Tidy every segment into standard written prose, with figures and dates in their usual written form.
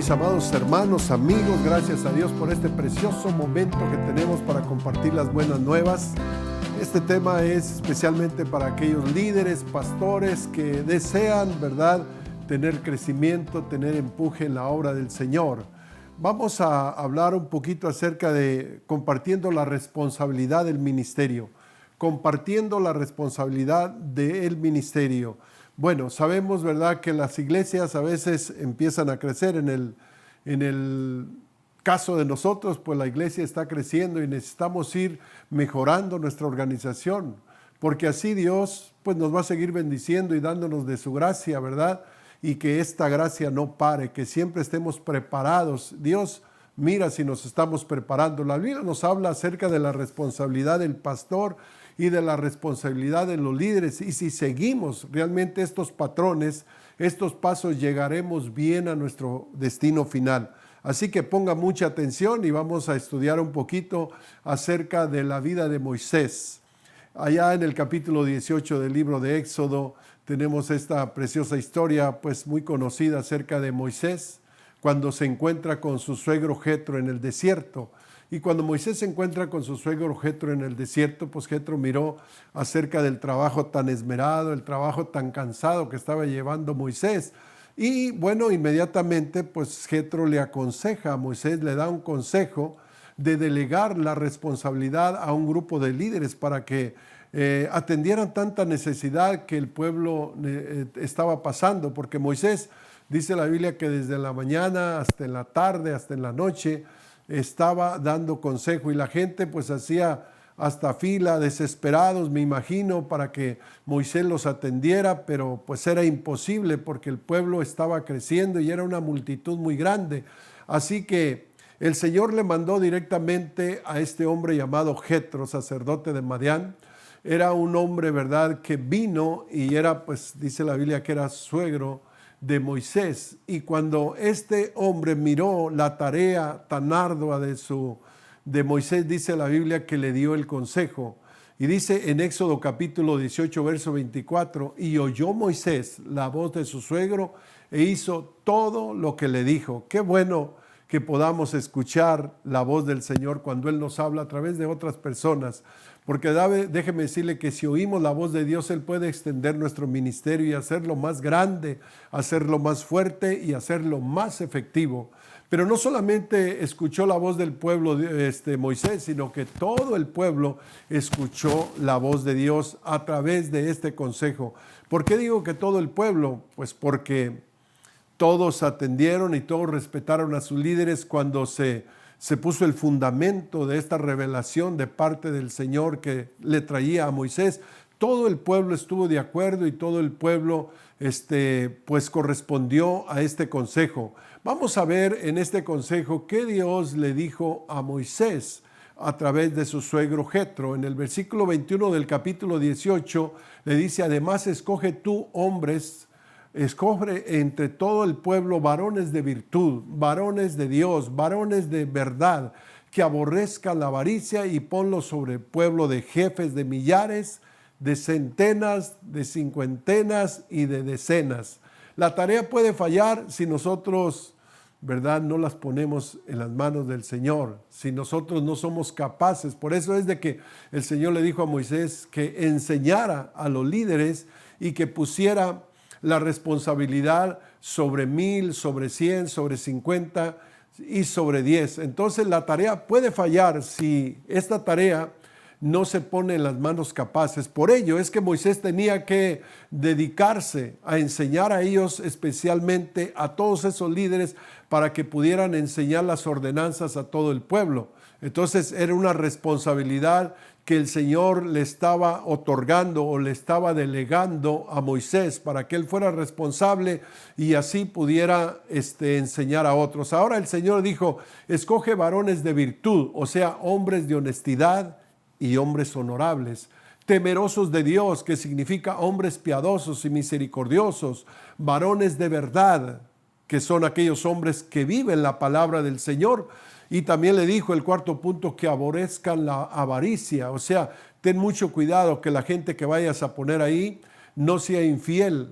mis amados hermanos, amigos, gracias a Dios por este precioso momento que tenemos para compartir las buenas nuevas. Este tema es especialmente para aquellos líderes, pastores que desean, ¿verdad?, tener crecimiento, tener empuje en la obra del Señor. Vamos a hablar un poquito acerca de compartiendo la responsabilidad del ministerio, compartiendo la responsabilidad del ministerio. Bueno, sabemos, ¿verdad?, que las iglesias a veces empiezan a crecer. En el caso de nosotros, pues la iglesia está creciendo y necesitamos ir mejorando nuestra organización, porque así Dios pues nos va a seguir bendiciendo y dándonos de su gracia, ¿verdad? Y que esta gracia no pare, que siempre estemos preparados. Dios mira si nos estamos preparando. La Biblia nos habla acerca de la responsabilidad del pastor y de la responsabilidad de los líderes, y si seguimos realmente estos patrones, estos pasos, llegaremos bien a nuestro destino final. Así que ponga mucha atención y vamos a estudiar un poquito acerca de la vida de Moisés. Allá en el capítulo 18 del libro de Éxodo tenemos esta preciosa historia pues muy conocida acerca de Moisés, cuando se encuentra con su suegro Jetro en el desierto. Y cuando Moisés se encuentra con su suegro Jetro en el desierto, pues Jetro miró acerca del trabajo tan esmerado, el trabajo tan cansado que estaba llevando Moisés. Y bueno, inmediatamente pues Jetro le aconseja a Moisés, le da un consejo de delegar la responsabilidad a un grupo de líderes para que atendieran tanta necesidad que el pueblo estaba pasando. Porque Moisés, dice la Biblia, que desde la mañana hasta en la tarde, hasta en la noche, estaba dando consejo, y la gente pues hacía hasta fila, desesperados, me imagino, para que Moisés los atendiera, pero pues era imposible porque el pueblo estaba creciendo y era una multitud muy grande. Así que el Señor le mandó directamente a este hombre llamado Jetro, sacerdote de Madián. Era un hombre, ¿verdad?, que vino y era, pues dice la Biblia, que era suegro de Moisés. Y cuando este hombre miró la tarea tan ardua de Moisés, dice la Biblia que le dio el consejo. Y dice en Éxodo capítulo 18, verso 24, y oyó Moisés la voz de su suegro e hizo todo lo que le dijo. Qué bueno que podamos escuchar la voz del Señor cuando Él nos habla a través de otras personas. Porque déjeme decirle que si oímos la voz de Dios, Él puede extender nuestro ministerio y hacerlo más grande, hacerlo más fuerte y hacerlo más efectivo. Pero no solamente escuchó la voz del pueblo Moisés, sino que todo el pueblo escuchó la voz de Dios a través de este consejo. ¿Por qué digo que todo el pueblo? Pues porque todos atendieron y todos respetaron a sus líderes cuando se puso el fundamento de esta revelación de parte del Señor que le traía a Moisés. Todo el pueblo estuvo de acuerdo y todo el pueblo pues correspondió a este consejo. Vamos a ver en este consejo qué Dios le dijo a Moisés a través de su suegro Jetro. En el versículo 21 del capítulo 18 le dice: además escoge tú hombres, escoge entre todo el pueblo varones de virtud, varones de Dios, varones de verdad, que aborrezcan la avaricia, y ponlos sobre el pueblo de jefes de millares, de centenas, de cincuentenas y de decenas. La tarea puede fallar si nosotros, ¿verdad?, no las ponemos en las manos del Señor, si nosotros no somos capaces. Por eso es de que el Señor le dijo a Moisés que enseñara a los líderes y que pusiera la responsabilidad sobre 1000, sobre 100, sobre 50 y sobre 10. Entonces la tarea puede fallar si esta tarea no se pone en las manos capaces. Por ello es que Moisés tenía que dedicarse a enseñar a ellos, especialmente a todos esos líderes, para que pudieran enseñar las ordenanzas a todo el pueblo. Entonces era una responsabilidad que el Señor le estaba otorgando o le estaba delegando a Moisés para que él fuera responsable y así pudiera enseñar a otros. Ahora el Señor dijo: escoge varones de virtud, o sea, hombres de honestidad y hombres honorables, temerosos de Dios, que significa hombres piadosos y misericordiosos, varones de verdad, que son aquellos hombres que viven la palabra del Señor. Y también le dijo, el cuarto punto, que aborrezcan la avaricia. O sea, ten mucho cuidado que la gente que vayas a poner ahí no sea infiel,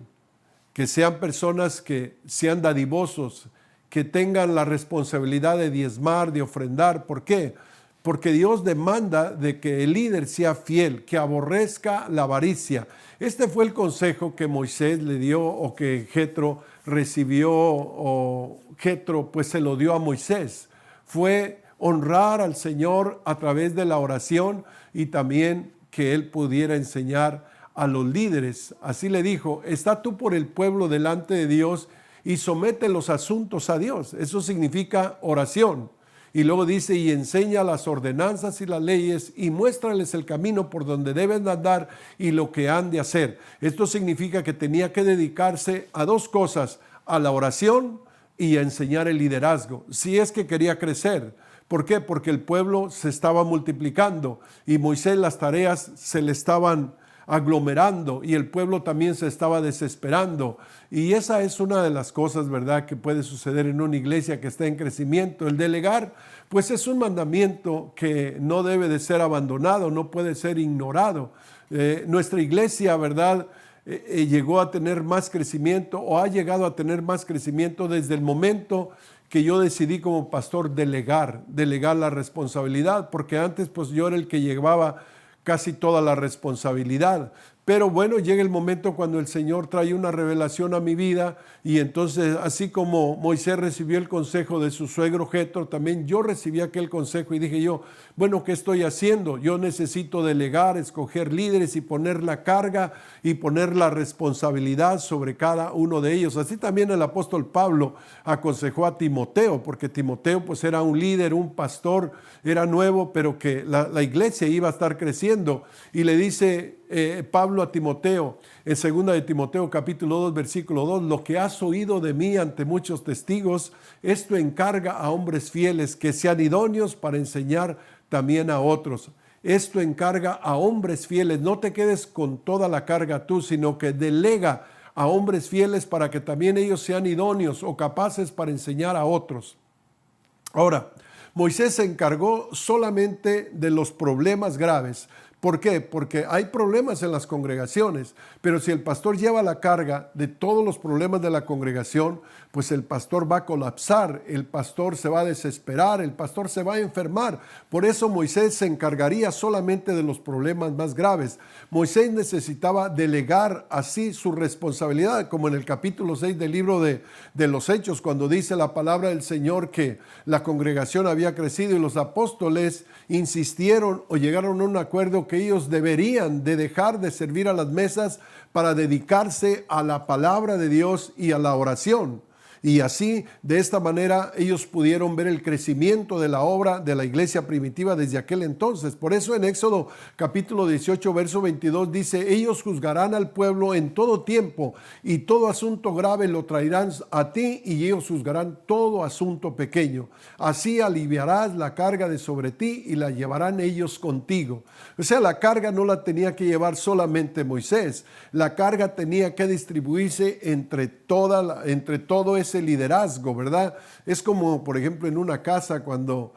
que sean personas que sean dadivosos, que tengan la responsabilidad de diezmar, de ofrendar. ¿Por qué? Porque Dios demanda de que el líder sea fiel, que aborrezca la avaricia. Este fue el consejo que Moisés le dio, o que Jetro recibió, o Jetro pues se lo dio a Moisés. Fue honrar al Señor a través de la oración, y también que él pudiera enseñar a los líderes. Así le dijo: está tú por el pueblo delante de Dios y somete los asuntos a Dios. Eso significa oración. Y luego dice: y enseña las ordenanzas y las leyes, y muéstrales el camino por donde deben andar y lo que han de hacer. Esto significa que tenía que dedicarse a dos cosas: a la oración y a enseñar el liderazgo, si es que quería crecer. ¿Por qué? Porque el pueblo se estaba multiplicando y Moisés, las tareas se le estaban aglomerando, y el pueblo también se estaba desesperando. Y esa es una de las cosas, ¿verdad?, que puede suceder en una iglesia que está en crecimiento. El delegar, pues, es un mandamiento que no debe de ser abandonado, no puede ser ignorado. Nuestra iglesia, ¿verdad?, llegó a tener más crecimiento, o ha llegado a tener más crecimiento desde el momento que yo decidí como pastor delegar la responsabilidad, porque antes pues yo era el que llevaba casi toda la responsabilidad. Pero bueno, llega el momento cuando el Señor trae una revelación a mi vida, y entonces, así como Moisés recibió el consejo de su suegro Jetro, también yo recibí aquel consejo y dije yo: bueno, ¿qué estoy haciendo? Yo necesito delegar, escoger líderes y poner la carga y poner la responsabilidad sobre cada uno de ellos. Así también el apóstol Pablo aconsejó a Timoteo, porque Timoteo pues era un líder, un pastor, era nuevo, pero que la iglesia iba a estar creciendo. Y le dice Pablo a Timoteo, en 2 de Timoteo capítulo 2 versículo 2: lo que has oído de mí ante muchos testigos, esto encarga a hombres fieles que sean idóneos para enseñar también a otros. Esto encarga a hombres fieles. No te quedes con toda la carga tú, sino que delega a hombres fieles para que también ellos sean idóneos o capaces para enseñar a otros. Ahora, Moisés se encargó solamente de los problemas graves. ¿Por qué? Porque hay problemas en las congregaciones, pero si el pastor lleva la carga de todos los problemas de la congregación, pues el pastor va a colapsar, el pastor se va a desesperar, el pastor se va a enfermar. Por eso Moisés se encargaría solamente de los problemas más graves. Moisés necesitaba delegar así su responsabilidad, como en el capítulo 6 del libro de los Hechos, cuando dice la palabra del Señor que la congregación había crecido y los apóstoles insistieron o llegaron a un acuerdo que ellos deberían de dejar de servir a las mesas para dedicarse a la palabra de Dios y a la oración. Y así, de esta manera, ellos pudieron ver el crecimiento de la obra de la iglesia primitiva desde aquel entonces. Por eso en Éxodo capítulo 18, verso 22 dice: ellos juzgarán al pueblo en todo tiempo, y todo asunto grave lo traerán a ti, y ellos juzgarán todo asunto pequeño. Así aliviarás la carga de sobre ti, y la llevarán ellos contigo. O sea, la carga no la tenía que llevar solamente Moisés. La carga tenía que distribuirse entre todo ese liderazgo, ¿verdad? Es como, por ejemplo, en una casa cuando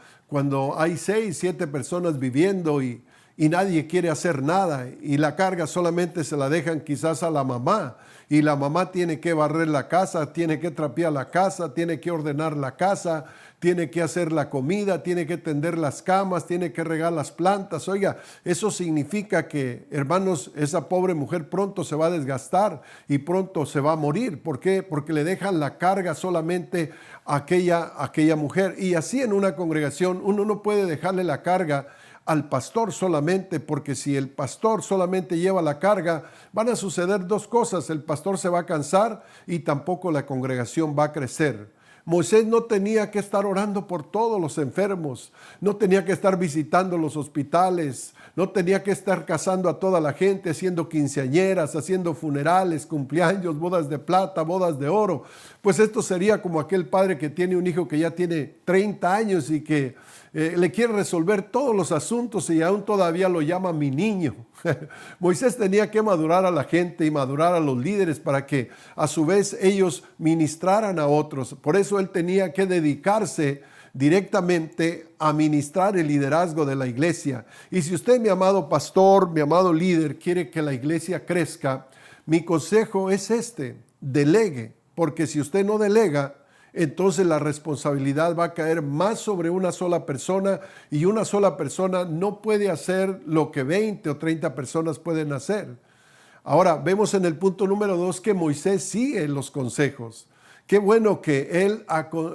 hay 6, 7 personas viviendo y nadie quiere hacer nada, y la carga solamente se la dejan quizás a la mamá, y la mamá tiene que barrer la casa, tiene que trapear la casa, tiene que ordenar la casa, tiene que hacer la comida, tiene que tender las camas, tiene que regar las plantas. Oiga, eso significa que, hermanos, esa pobre mujer pronto se va a desgastar y pronto se va a morir. ¿Por qué? Porque le dejan la carga solamente a aquella mujer. Y así en una congregación uno no puede dejarle la carga al pastor solamente, porque si el pastor solamente lleva la carga, van a suceder dos cosas: el pastor se va a cansar y tampoco la congregación va a crecer. Moisés no tenía que estar orando por todos los enfermos, no tenía que estar visitando los hospitales, no tenía que estar casando a toda la gente, haciendo quinceañeras, haciendo funerales, cumpleaños, bodas de plata, bodas de oro. Pues esto sería como aquel padre que tiene un hijo que ya tiene 30 años y que le quiere resolver todos los asuntos y aún todavía lo llama mi niño. Moisés tenía que madurar a la gente y madurar a los líderes para que a su vez ellos ministraran a otros. Por eso él tenía que dedicarse directamente a ministrar el liderazgo de la iglesia. Y si usted, mi amado pastor, mi amado líder, quiere que la iglesia crezca, mi consejo es este: delegue, porque si usted no delega, entonces la responsabilidad va a caer más sobre una sola persona, y una sola persona no puede hacer lo que 20 o 30 personas pueden hacer. Ahora, vemos en el punto número 2 que Moisés sigue los consejos. Qué bueno que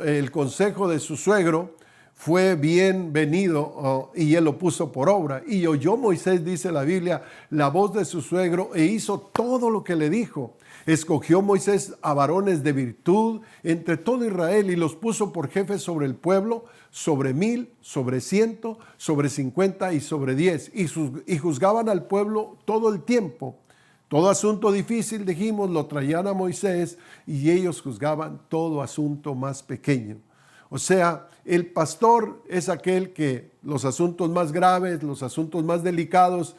el consejo de su suegro fue bienvenido y él lo puso por obra. Y oyó Moisés, dice la Biblia, la voz de su suegro e hizo todo lo que le dijo. Escogió Moisés a varones de virtud entre todo Israel y los puso por jefes sobre el pueblo, sobre 1000, sobre 100, sobre 50 y sobre 10. Y juzgaban al pueblo todo el tiempo. Todo asunto difícil, dijimos, lo traían a Moisés y ellos juzgaban todo asunto más pequeño. O sea, el pastor es aquel que los asuntos más graves, los asuntos más delicados,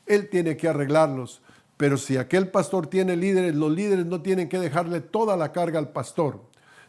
él tiene que arreglarlos. Pero si aquel pastor tiene líderes, los líderes no tienen que dejarle toda la carga al pastor.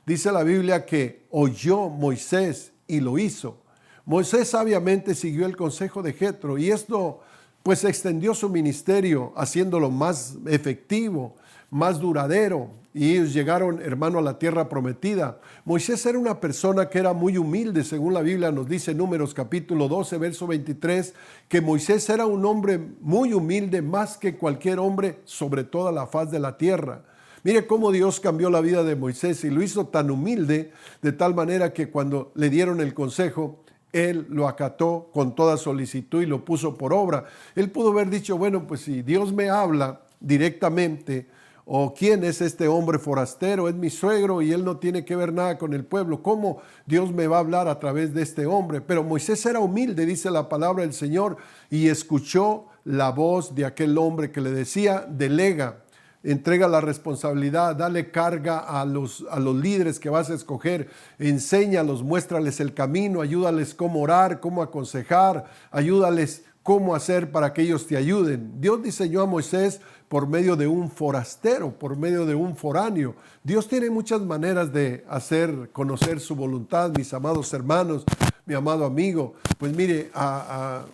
Dice la Biblia que oyó Moisés y lo hizo. Moisés sabiamente siguió el consejo de Jetro y esto pues extendió su ministerio haciéndolo más efectivo, más duradero. Y ellos llegaron, hermano, a la tierra prometida. Moisés era una persona que era muy humilde, según la Biblia nos dice Números capítulo 12, verso 23, que Moisés era un hombre muy humilde, más que cualquier hombre sobre toda la faz de la tierra. Mire cómo Dios cambió la vida de Moisés y lo hizo tan humilde, de tal manera que cuando le dieron el consejo, él lo acató con toda solicitud y lo puso por obra. Él pudo haber dicho, bueno, pues si Dios me habla directamente, o quién es este hombre forastero, es mi suegro y él no tiene que ver nada con el pueblo, ¿cómo Dios me va a hablar a través de este hombre? Pero Moisés era humilde, dice la palabra del Señor, y escuchó la voz de aquel hombre que le decía, delega, entrega la responsabilidad, dale carga a los líderes que vas a escoger, enséñalos, muéstrales el camino, ayúdales cómo orar, cómo aconsejar, ayúdales cómo hacer para que ellos te ayuden. Dios diseñó a Moisés por medio de un forastero, por medio de un foráneo. Dios tiene muchas maneras de hacer conocer su voluntad, mis amados hermanos, mi amado amigo. Pues mire, a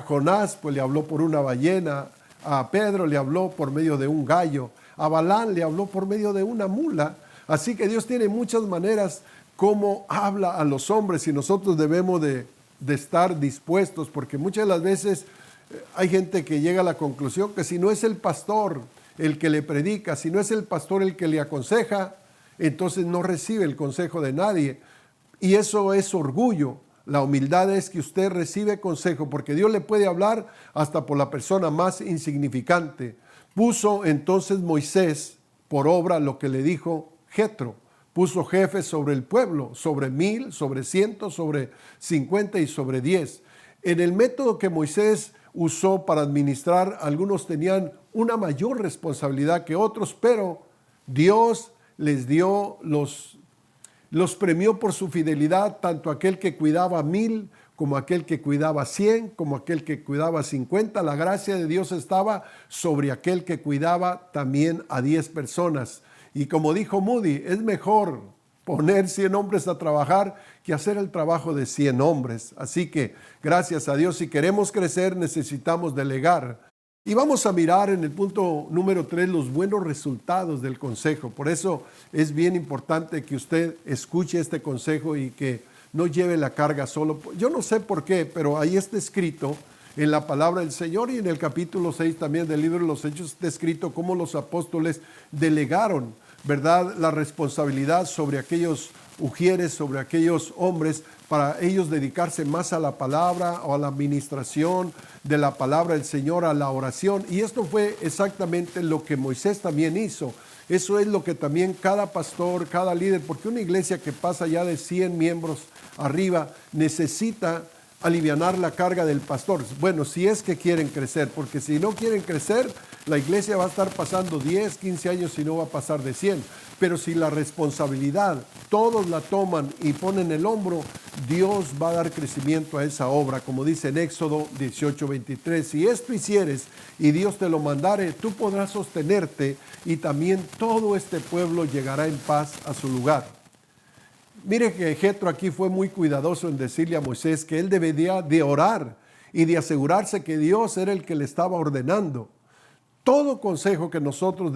Jonás pues le habló por una ballena, a Pedro le habló por medio de un gallo, a Balán le habló por medio de una mula. Así que Dios tiene muchas maneras como habla a los hombres y nosotros debemos de estar dispuestos, porque muchas de las veces hay gente que llega a la conclusión que si no es el pastor el que le predica, si no es el pastor el que le aconseja, entonces no recibe el consejo de nadie. Y eso es orgullo. La humildad es que usted recibe consejo, porque Dios le puede hablar hasta por la persona más insignificante. Puso entonces Moisés por obra lo que le dijo Jetro. Puso jefes sobre el pueblo, sobre 1000, sobre 100, sobre 50 y sobre 10. En el método que Moisés usó para administrar, algunos tenían una mayor responsabilidad que otros, pero Dios les dio los premió por su fidelidad, tanto aquel que cuidaba 1000, como aquel que cuidaba 100, como aquel que cuidaba 50. La gracia de Dios estaba sobre aquel que cuidaba también a 10 personas. Y como dijo Moody, es mejor poner 100 hombres a trabajar que hacer el trabajo de 100 hombres. Así que, gracias a Dios, si queremos crecer, necesitamos delegar. Y vamos a mirar en el punto número 3 los buenos resultados del consejo. Por eso es bien importante que usted escuche este consejo y que no lleve la carga solo. Yo no sé por qué, pero ahí está escrito en la palabra del Señor, y en el capítulo 6 también del libro de los Hechos está escrito cómo los apóstoles delegaron, ¿verdad?, la responsabilidad sobre aquellos ujieres, sobre aquellos hombres, para ellos dedicarse más a la palabra o a la administración de la palabra del Señor, a la oración. Y esto fue exactamente lo que Moisés también hizo. Eso es lo que también cada pastor, cada líder, porque una iglesia que pasa ya de 100 miembros arriba necesita alivianar la carga del pastor. Bueno, si es que quieren crecer, porque si no quieren crecer, la iglesia va a estar pasando 10, 15 años y no va a pasar de 100. Pero si la responsabilidad todos la toman y ponen el hombro, Dios va a dar crecimiento a esa obra, como dice en Éxodo 18:23. Si esto hicieres y Dios te lo mandare, tú podrás sostenerte y también todo este pueblo llegará en paz a su lugar. Mire que Jetro aquí fue muy cuidadoso en decirle a Moisés que él debería de orar y de asegurarse que Dios era el que le estaba ordenando. Todo consejo que nosotros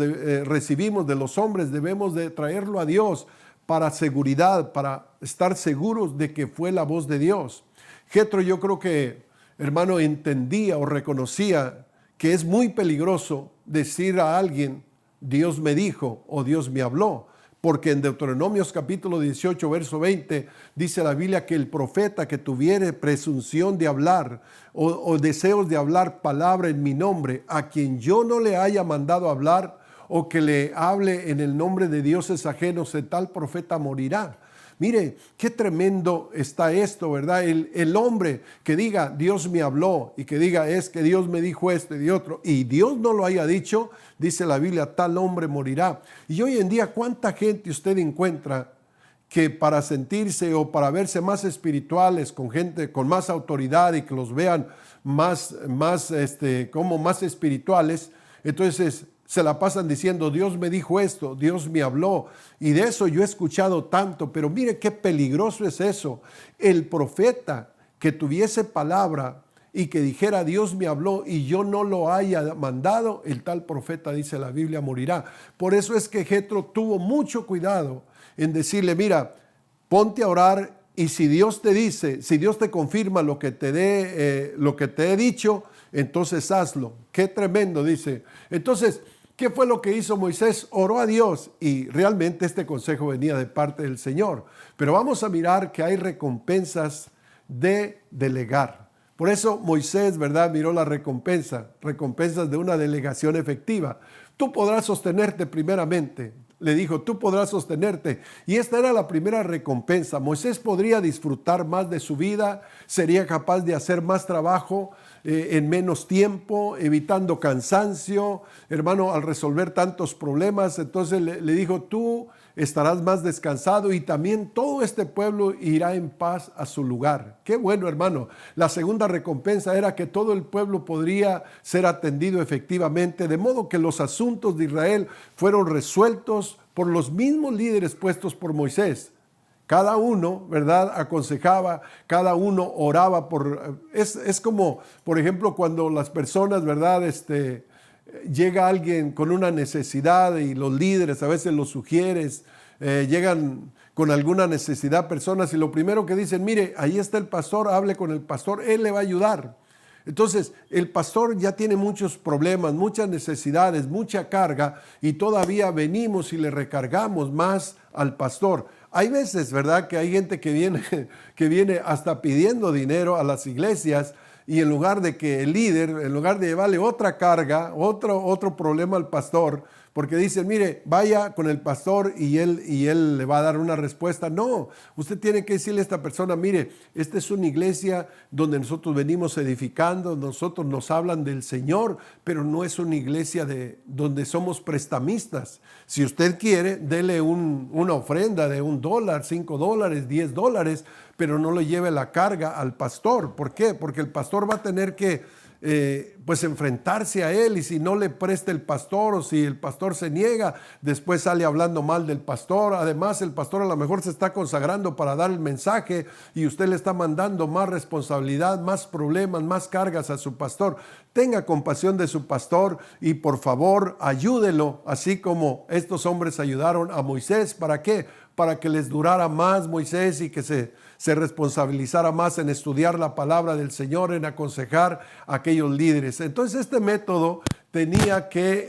recibimos de los hombres debemos de traerlo a Dios para seguridad, para estar seguros de que fue la voz de Dios. Jethro, yo creo que, hermano, entendía o reconocía que es muy peligroso decir a alguien, Dios me dijo o Dios me habló, porque en Deuteronomios capítulo 18, verso 20, dice la Biblia que el profeta que tuviere presunción de hablar o deseos de hablar palabra en mi nombre, a quien yo no le haya mandado hablar o que le hable en el nombre de dioses ajenos, el tal profeta morirá. Mire, qué tremendo está esto, ¿verdad? El hombre que diga, Dios me habló, y que diga, es que Dios me dijo esto y de otro, y Dios no lo haya dicho, dice la Biblia, tal hombre morirá. Y hoy en día, ¿cuánta gente usted encuentra que para sentirse o para verse más espirituales, con gente con más autoridad y que los vean más espirituales, entonces se la pasan diciendo, Dios me dijo esto, Dios me habló, y de eso yo he escuchado tanto, pero mire qué peligroso es eso. El profeta que tuviese palabra y que dijera, Dios me habló y yo no lo haya mandado, el tal profeta, dice la Biblia, morirá. Por eso es que Jethro tuvo mucho cuidado en decirle, mira, ponte a orar, y si Dios te dice, si Dios te confirma lo que te he dicho, entonces hazlo. Qué tremendo, dice. Entonces, ¿qué fue lo que hizo Moisés? Oró a Dios, y realmente este consejo venía de parte del Señor. Pero vamos a mirar que hay recompensas de delegar. Por eso Moisés, ¿verdad?, miró la recompensas de una delegación efectiva. Tú podrás sostenerte primeramente. Le dijo, tú podrás sostenerte. Y esta era la primera recompensa. Moisés podría disfrutar más de su vida, sería capaz de hacer más trabajo en menos tiempo, evitando cansancio, hermano, al resolver tantos problemas. Entonces le dijo, tú estarás más descansado y también todo este pueblo irá en paz a su lugar. Qué bueno, hermano. La segunda recompensa era que todo el pueblo podría ser atendido efectivamente, de modo que los asuntos de Israel fueron resueltos por los mismos líderes puestos por Moisés. Cada uno, ¿verdad?, aconsejaba, cada uno oraba por... Es como, por ejemplo, cuando las personas, ¿verdad?, llega alguien con una necesidad y los líderes a veces los sugieres, llegan con alguna necesidad personas y lo primero que dicen, mire, ahí está el pastor, hable con el pastor, él le va a ayudar. Entonces, el pastor ya tiene muchos problemas, muchas necesidades, mucha carga, y todavía venimos y le recargamos más al pastor. Hay veces, ¿verdad?, que hay gente que viene hasta pidiendo dinero a las iglesias, y en lugar de que el líder, en lugar de llevarle otra carga, otro problema al pastor, porque dicen, mire, vaya con el pastor y él le va a dar una respuesta. No, usted tiene que decirle a esta persona, mire, esta es una iglesia donde nosotros venimos edificando, nosotros nos hablan del Señor, pero no es una iglesia donde somos prestamistas. Si usted quiere, dele una ofrenda de $1, $5, $10, pero no le lleve la carga al pastor. ¿Por qué? Porque el pastor va a tener que pues enfrentarse a él, y si no le presta el pastor o si el pastor se niega, después sale hablando mal del pastor. Además, el pastor a lo mejor se está consagrando para dar el mensaje y usted le está mandando más responsabilidad, más problemas, más cargas a su pastor. Tenga compasión de su pastor y por favor ayúdelo, así como estos hombres ayudaron a Moisés. ¿Para qué? Para que les durara más Moisés y que se responsabilizara más en estudiar la palabra del Señor, en aconsejar a aquellos líderes. Entonces este método tenía que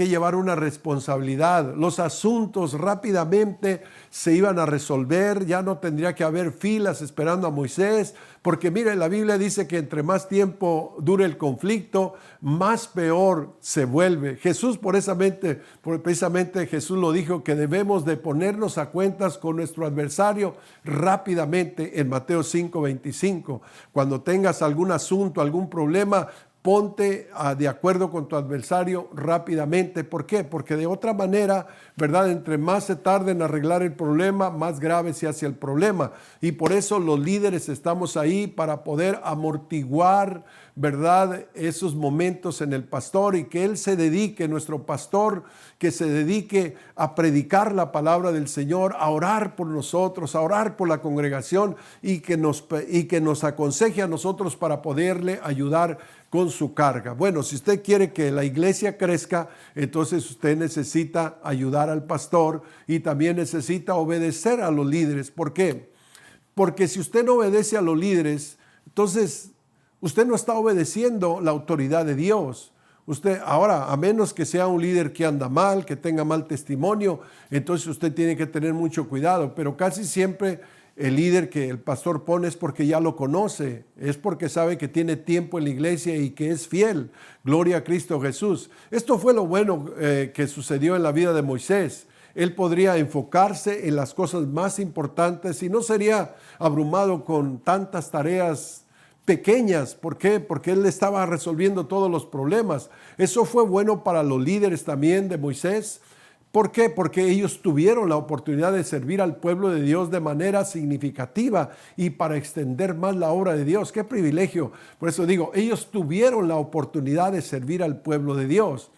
llevar una responsabilidad. Los asuntos rápidamente se iban a resolver, ya no tendría que haber filas esperando a Moisés, porque mire, la Biblia dice que entre más tiempo dure el conflicto, más peor se vuelve. Jesús precisamente Jesús lo dijo, que debemos de ponernos a cuentas con nuestro adversario rápidamente en Mateo 5:25. Cuando tengas algún asunto, algún problema, ponte de acuerdo con tu adversario rápidamente. ¿Por qué? Porque de otra manera, ¿verdad?, entre más se tarde en arreglar el problema, más grave se hace el problema. Y por eso los líderes estamos ahí para poder amortiguar, ¿verdad?, esos momentos en el pastor, y que él se dedique, nuestro pastor, que se dedique a predicar la palabra del Señor, a orar por nosotros, a orar por la congregación, y que nos aconseje a nosotros para poderle ayudar con su carga. Bueno, si usted quiere que la iglesia crezca, entonces usted necesita ayudar al pastor y también necesita obedecer a los líderes. ¿Por qué? Porque si usted no obedece a los líderes, entonces usted no está obedeciendo la autoridad de Dios. Usted, ahora, a menos que sea un líder que anda mal, que tenga mal testimonio, entonces usted tiene que tener mucho cuidado. Pero casi siempre el líder que el pastor pone es porque ya lo conoce, es porque sabe que tiene tiempo en la iglesia y que es fiel. Gloria a Cristo Jesús. Esto fue lo bueno que sucedió en la vida de Moisés. Él podría enfocarse en las cosas más importantes y no sería abrumado con tantas tareas pequeñas. ¿Por qué? Porque él estaba resolviendo todos los problemas. Eso fue bueno para los líderes también de Moisés. ¿Por qué? Porque ellos tuvieron la oportunidad de servir al pueblo de Dios de manera significativa y para extender más la obra de Dios. ¡Qué privilegio! Por eso digo, ellos tuvieron la oportunidad de servir al pueblo de Dios.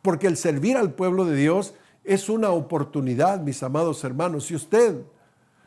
Porque el servir al pueblo de Dios es una oportunidad, mis amados hermanos. Si usted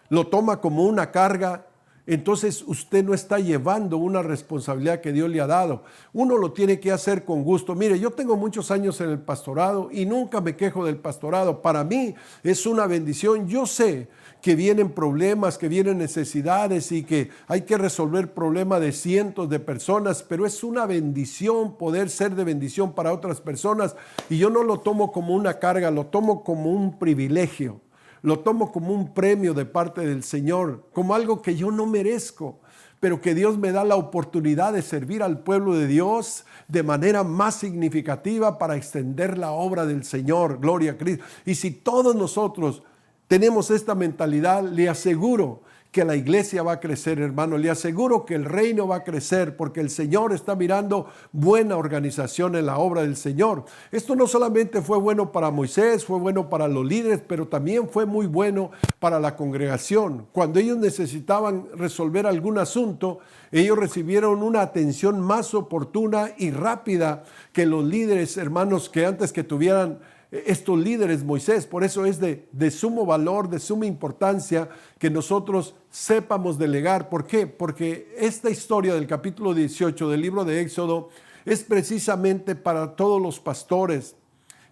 lo toma como una carga, entonces usted no está llevando una responsabilidad que Dios le ha dado. Uno lo tiene que hacer con gusto. Mire, yo tengo muchos años en el pastorado y nunca me quejo del pastorado. Para mí es una bendición. Yo sé que vienen problemas, que vienen necesidades y que hay que resolver problemas de cientos de personas, pero es una bendición poder ser de bendición para otras personas. Y yo no lo tomo como una carga, lo tomo como un privilegio. Lo tomo como un premio de parte del Señor, como algo que yo no merezco, pero que Dios me da la oportunidad de servir al pueblo de Dios de manera más significativa para extender la obra del Señor. Gloria a Cristo. Y si todos nosotros tenemos esta mentalidad, le aseguro que la iglesia va a crecer, hermano. Le aseguro que el reino va a crecer porque el Señor está mirando buena organización en la obra del Señor. Esto no solamente fue bueno para Moisés, fue bueno para los líderes, pero también fue muy bueno para la congregación. Cuando ellos necesitaban resolver algún asunto, ellos recibieron una atención más oportuna y rápida que los líderes, hermanos, que antes que tuvieran estos líderes, Moisés. Por eso es de sumo valor, de suma importancia que nosotros sepamos delegar. ¿Por qué? Porque esta historia del capítulo 18 del libro de Éxodo es precisamente para todos los pastores.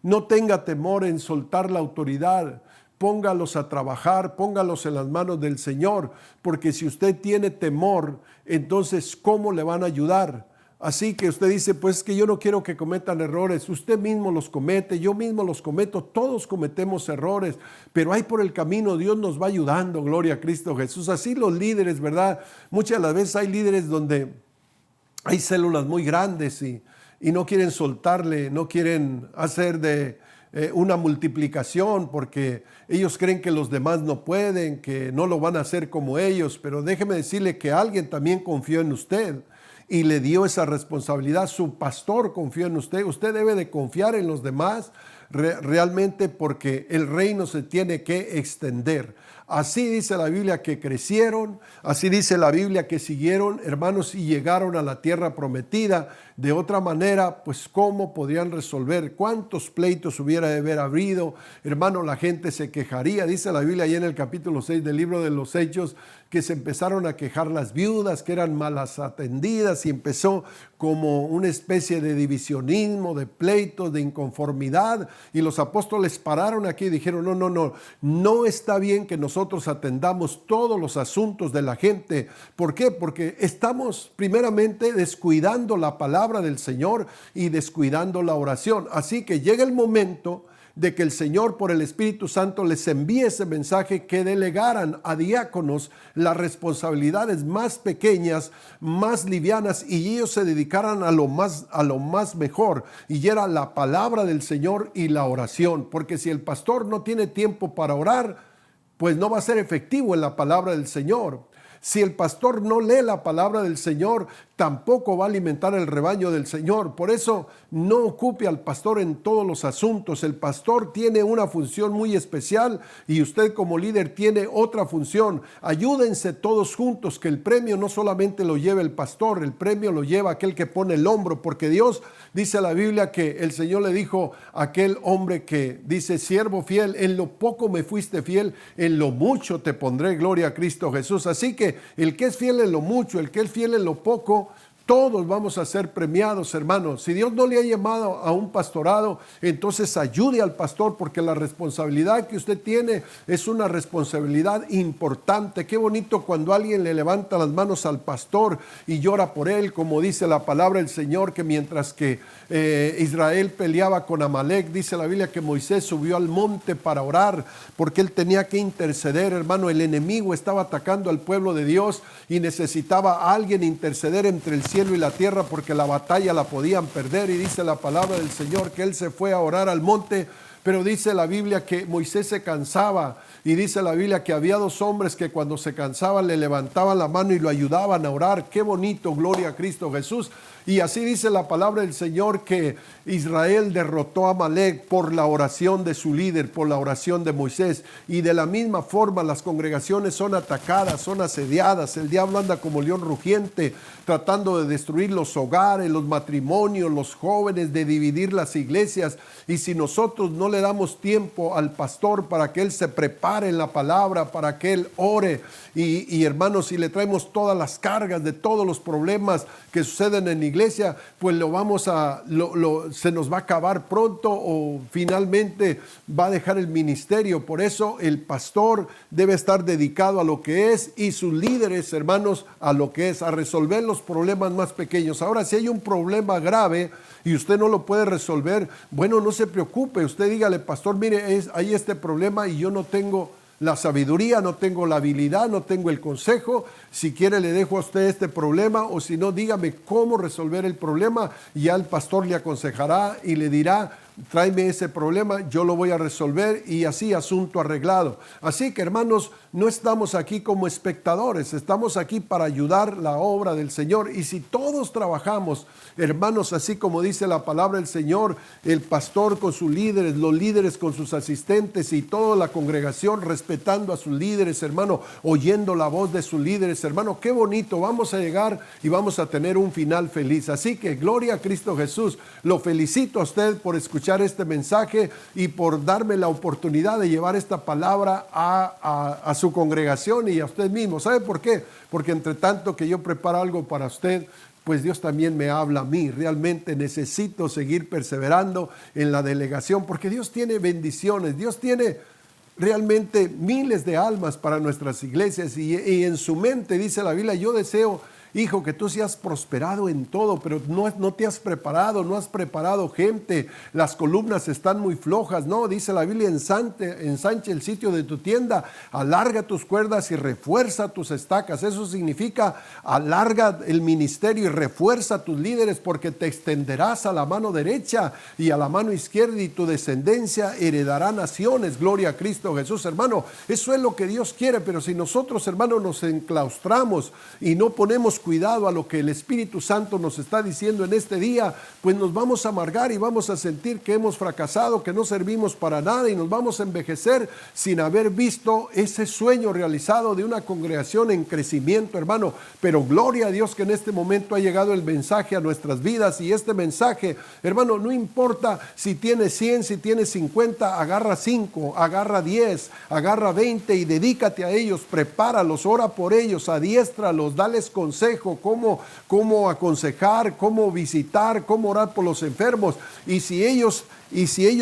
No tenga temor en soltar la autoridad. Póngalos a trabajar, póngalos en las manos del Señor, porque si usted tiene temor, entonces ¿cómo le van a ayudar? Así que usted dice, pues es que yo no quiero que cometan errores. Usted mismo los comete, yo mismo los cometo, todos cometemos errores, pero ahí por el camino Dios nos va ayudando, gloria a Cristo Jesús. Así los líderes, ¿verdad? Muchas de las veces hay líderes donde hay células muy grandes y no quieren soltarle, no quieren hacer de una multiplicación porque ellos creen que los demás no pueden, que no lo van a hacer como ellos, pero déjeme decirle que alguien también confió en usted y le dio esa responsabilidad. Su pastor confió en usted. Usted debe de confiar en los demás realmente porque el reino se tiene que extender. Así dice la Biblia que crecieron, así dice la Biblia que siguieron, hermanos, y llegaron a la tierra prometida. De otra manera, pues ¿cómo podrían resolver? ¿Cuántos pleitos hubiera de haber habido? Hermano, la gente se quejaría. Dice la Biblia ahí en el capítulo 6 del libro de los Hechos que se empezaron a quejar las viudas, que eran malas atendidas, y empezó como una especie de divisionismo, de pleitos, de inconformidad. Y los apóstoles pararon aquí y dijeron, no está bien que nosotros atendamos todos los asuntos de la gente. ¿Por qué? Porque estamos primeramente descuidando la palabra del Señor y descuidando la oración. Así que llega el momento de que el Señor por el Espíritu Santo les envíe ese mensaje, que delegaran a diáconos las responsabilidades más pequeñas, más livianas, y ellos se dedicaran a lo más mejor, y era la palabra del Señor y la oración. Porque si el pastor no tiene tiempo para orar, pues no va a ser efectivo en la palabra del Señor. Si el pastor no lee la palabra del Señor, tampoco va a alimentar el rebaño del Señor. Por eso no ocupe al pastor en todos los asuntos. El pastor tiene una función muy especial y usted como líder tiene otra función. Ayúdense todos juntos, que el premio no solamente lo lleva el pastor, el premio lo lleva aquel que pone el hombro, porque Dios, dice la Biblia, que el Señor le dijo a aquel hombre que dice, siervo fiel, en lo poco me fuiste fiel, en lo mucho te pondré, gloria a Cristo Jesús. Así que el que es fiel en lo mucho, el que es fiel en lo poco, Todos vamos a ser premiados, hermanos. Si Dios no le ha llamado a un pastorado, entonces ayude al pastor, porque la responsabilidad que usted tiene es una responsabilidad importante. Qué bonito cuando alguien le levanta las manos al pastor y llora por él, como dice la palabra del Señor, que mientras que Israel peleaba con Amalek, dice la Biblia que Moisés subió al monte para orar, porque él tenía que interceder, hermano. El enemigo estaba atacando al pueblo de Dios y necesitaba a alguien interceder entre el cielo y la tierra, porque la batalla la podían perder. Y dice la palabra del Señor que él se fue a orar al monte, pero dice la Biblia que Moisés se cansaba, y dice la Biblia que había dos hombres que cuando se cansaban le levantaban la mano y lo ayudaban a orar. Qué bonito, gloria a Cristo Jesús. Y así dice la palabra del Señor que Israel derrotó a Amalek por la oración de su líder, por la oración de Moisés. Y de la misma forma las congregaciones son atacadas, son asediadas. El diablo anda como león rugiente tratando de destruir los hogares, los matrimonios, los jóvenes, de dividir las iglesias. Y si nosotros no le damos tiempo al pastor para que él se prepare en la palabra, para que él ore, y hermanos, si le traemos todas las cargas de todos los problemas que suceden en la iglesia, pues se nos va a acabar pronto, o finalmente va a dejar el ministerio. Por eso el pastor debe estar dedicado a lo que es, y sus líderes, hermanos, a lo que es, a resolver los problemas más pequeños. Ahora, si hay un problema grave y usted no lo puede resolver, bueno, no se preocupe. Usted dígale: pastor, mire, hay este problema y yo no tengo la sabiduría, no tengo la habilidad, no tengo el consejo. Si quiere, le dejo a usted este problema, o si no, dígame cómo resolver el problema, y ya el pastor le aconsejará y le dirá: tráeme ese problema, yo lo voy a resolver, y así, asunto arreglado. Así que, hermanos, no estamos aquí como espectadores, estamos aquí para ayudar la obra del Señor. Y si todos trabajamos, hermanos, así como dice la palabra del Señor, el pastor con sus líderes, los líderes con sus asistentes, y toda la congregación respetando a sus líderes, hermano, oyendo la voz de sus líderes, hermano, qué bonito, vamos a llegar y vamos a tener un final feliz. Así que gloria a Cristo Jesús. Lo felicito a usted por escuchar este mensaje y por darme la oportunidad de llevar esta palabra a su congregación y a usted mismo. ¿Sabe por qué? Porque entre tanto que yo preparo algo para usted, pues Dios también me habla a mí. Realmente necesito seguir perseverando en la delegación, porque Dios tiene bendiciones, Dios tiene realmente miles de almas para nuestras iglesias, y en su mente, dice la Biblia: yo deseo, hijo, que tú seas prosperado en todo, pero no te has preparado, no has preparado gente. Las columnas están muy flojas, ¿no? Dice la Biblia: ensanche el sitio de tu tienda, alarga tus cuerdas y refuerza tus estacas. Eso significa: alarga el ministerio y refuerza tus líderes, porque te extenderás a la mano derecha y a la mano izquierda, y tu descendencia heredará naciones. Gloria a Cristo Jesús, hermano. Eso es lo que Dios quiere. Pero si nosotros, hermano, nos enclaustramos y no ponemos cuidado a lo que el Espíritu Santo nos está diciendo en este día, pues nos vamos a amargar y vamos a sentir que hemos fracasado, que no servimos para nada, y nos vamos a envejecer sin haber visto ese sueño realizado de una congregación en crecimiento, hermano. Pero gloria a Dios que en este momento ha llegado el mensaje a nuestras vidas, y este mensaje, hermano, no importa si tienes 100, si tienes 50, agarra 5, agarra 10, agarra 20 y dedícate a ellos, prepáralos, ora por ellos, adiéstralos, dales consejo, cómo aconsejar, cómo visitar, cómo orar por los enfermos. Y si ellos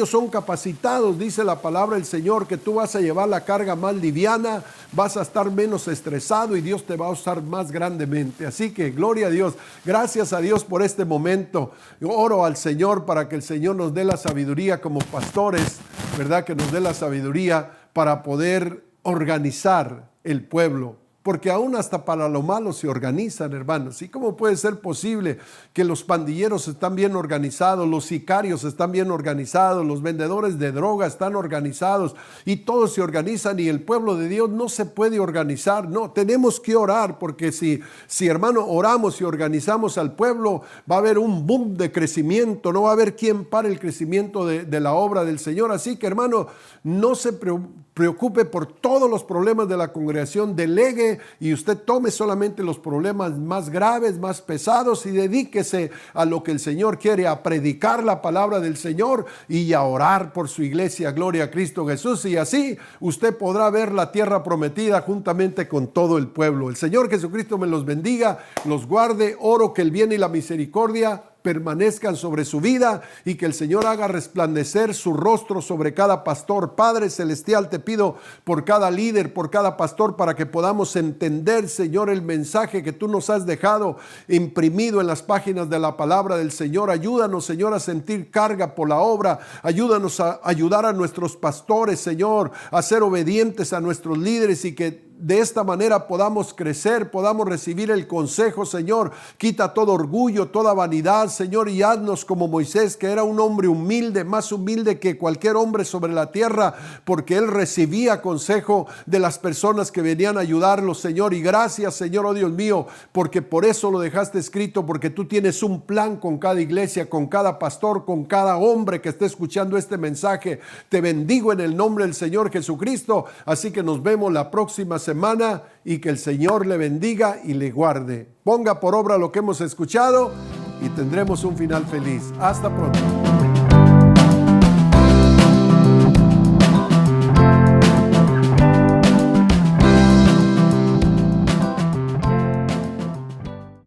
son capacitados, dice la palabra del Señor, que tú vas a llevar la carga más liviana, vas a estar menos estresado, y Dios te va a usar más grandemente. Así que gloria a Dios. Gracias a Dios por este momento. Yo oro al Señor para que el Señor nos dé la sabiduría como pastores, ¿verdad? Que nos dé la sabiduría para poder organizar el pueblo. Porque aún hasta para lo malo se organizan, hermanos. ¿Y cómo puede ser posible que los pandilleros están bien organizados, los sicarios están bien organizados, los vendedores de droga están organizados, y todos se organizan, y el pueblo de Dios no se puede organizar? No, tenemos que orar, porque si hermano, oramos y organizamos al pueblo, va a haber un boom de crecimiento, no va a haber quien pare el crecimiento de la obra del Señor. Así que, hermano, no se preocupe por todos los problemas de la congregación, delegue deje y usted tome solamente los problemas más graves, más pesados y dedíquese a lo que el Señor quiere, a predicar la palabra del Señor y a orar por su iglesia. Gloria a Cristo Jesús. Y así usted podrá ver la tierra prometida juntamente con todo el pueblo. El Señor Jesucristo me los bendiga, los guarde. Oro que el bien y la misericordia permanezcan sobre su vida y que el Señor haga resplandecer su rostro sobre cada pastor. Padre celestial, te pido por cada líder, por cada pastor, para que podamos entender, Señor, el mensaje que tú nos has dejado imprimido en las páginas de la palabra del Señor. Ayúdanos, Señor, a sentir carga por la obra. Ayúdanos a ayudar a nuestros pastores, Señor, a ser obedientes a nuestros líderes y que de esta manera podamos crecer, podamos recibir el consejo, Señor. Quita todo orgullo, toda vanidad, Señor, y haznos como Moisés, que era un hombre humilde, más humilde que cualquier hombre sobre la tierra, porque él recibía consejo de las personas que venían a ayudarlo, Señor. Y gracias, Señor, oh Dios mío, porque por eso lo dejaste escrito, porque tú tienes un plan con cada iglesia, con cada pastor, con cada hombre que esté escuchando este mensaje. Te bendigo en el nombre del Señor Jesucristo. Así que nos vemos la próxima semana y que el Señor le bendiga y le guarde. Ponga por obra lo que hemos escuchado y tendremos un final feliz. Hasta pronto.